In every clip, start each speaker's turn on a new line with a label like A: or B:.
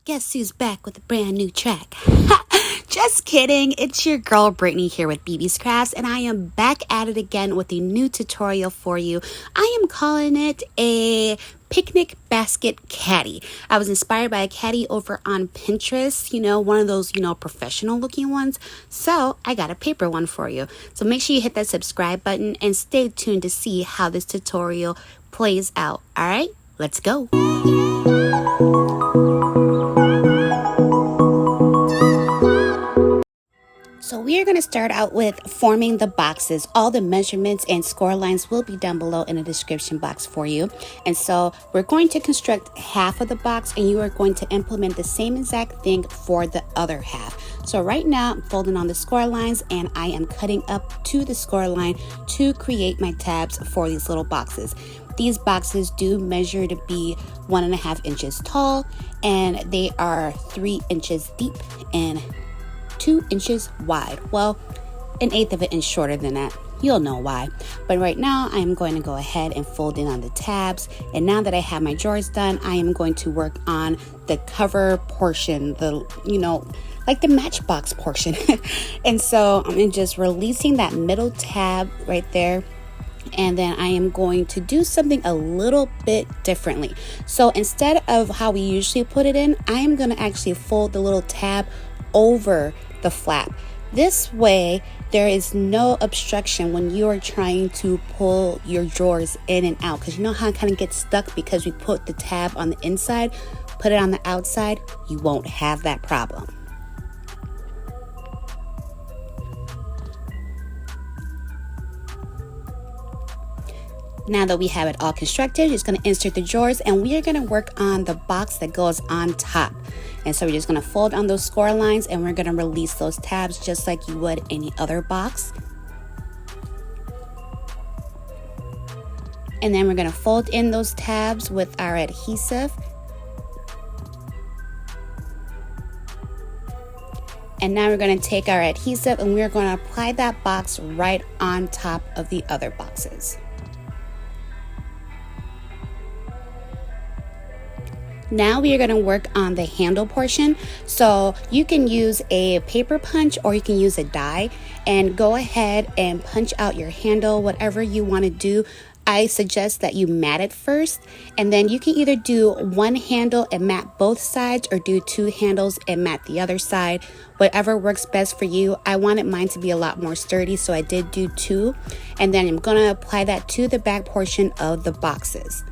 A: Guess who's back with a brand new track? Just kidding, it's your girl Brittany here with BB's Crafts, and I am back at it again with a new tutorial for you. I am calling it a picnic basket caddy. I was inspired by a caddy over on Pinterest, one of those, professional looking ones. So I got a paper one for you. So make sure you hit that subscribe button and stay tuned to see how this tutorial plays out. All right, let's go. So we are going to start out with forming the boxes. All the measurements and score lines will be down below in the description box for you. And so we're going to construct half of the box, and you are going to implement the same exact thing for the other half. So right now I'm folding on the score lines, and I am cutting up to the score line to create my tabs for these little boxes. These boxes do measure to be 1.5 inches tall, and they are 3 inches deep and 2 inches wide. Well, 1/8 of an inch shorter than that. You'll know why. But right now I'm going to go ahead and fold in on the tabs. And now that I have my drawers done, I am going to work on the cover portion, like the matchbox portion. And so I'm just releasing that middle tab right there. And then I am going to do something a little bit differently. So instead of how we usually put it in, I am going to actually fold the little tab over the flap. This way there is no obstruction when you are trying to pull your drawers in and out, because you know how it kind of gets stuck because we put the tab on the inside. Put it on the outside, you won't have that problem. Now that we have it all constructed, just going to insert the drawers, and we are going to work on the box that goes on top. And so we're just going to fold on those score lines, and we're going to release those tabs just like you would any other box. And then we're going to fold in those tabs with our adhesive. And now we're going to take our adhesive and we're going to apply that box right on top of the other boxes. Now we are going to work on the handle portion. So you can use a paper punch or you can use a die, and go ahead and punch out your handle, whatever you want to do. I suggest that you mat it first, and then you can either do one handle and mat both sides, or do 2 handles and mat the other side. Whatever works best for you. I wanted mine to be a lot more sturdy, so I did do 2. And then I'm going to apply that to the back portion of the boxes.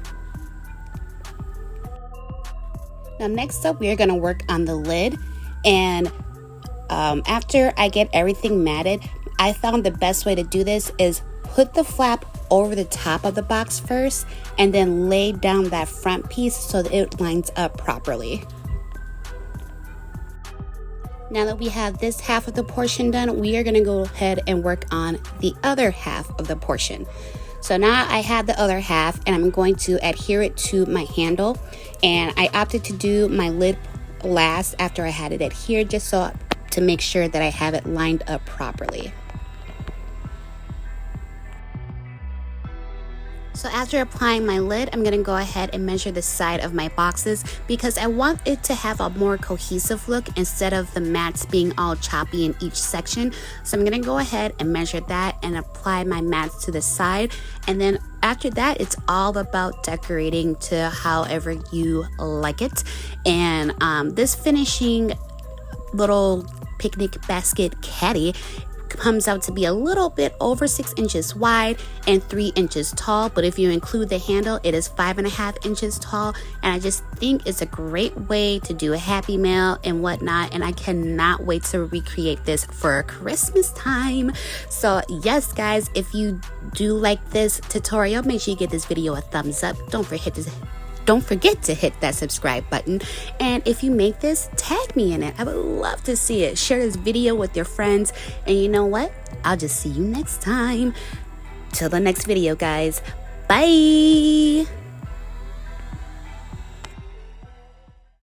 A: Now next up, we are going to work on the lid, and after I get everything matted, I found the best way to do this is put the flap over the top of the box first, and then lay down that front piece so that it lines up properly. Now that we have this half of the portion done, we are going to go ahead and work on the other half of the portion. So now I have the other half, and I'm going to adhere it to my handle, and I opted to do my lid last after I had it adhered, just so to make sure that I have it lined up properly. So after applying my lid, I'm going to go ahead and measure the side of my boxes, because I want it to have a more cohesive look instead of the mats being all choppy in each section. So I'm going to go ahead and measure that and apply my mats to the side. And then after that, it's all about decorating to however you like it. And this finishing little picnic basket caddy comes out to be a little bit over 6 inches wide and 3 inches tall, but if you include the handle, it is 5.5 inches tall. And I just think it's a great way to do a happy mail and whatnot, and I cannot wait to recreate this for Christmas time. So yes guys, if you do like this tutorial, make sure you give this video a thumbs up. Don't forget to hit that subscribe button. And if you make this, tag me in it. I would love to see it. Share this video with your friends. And you know what? I'll just see you next time. Till the next video, guys. Bye.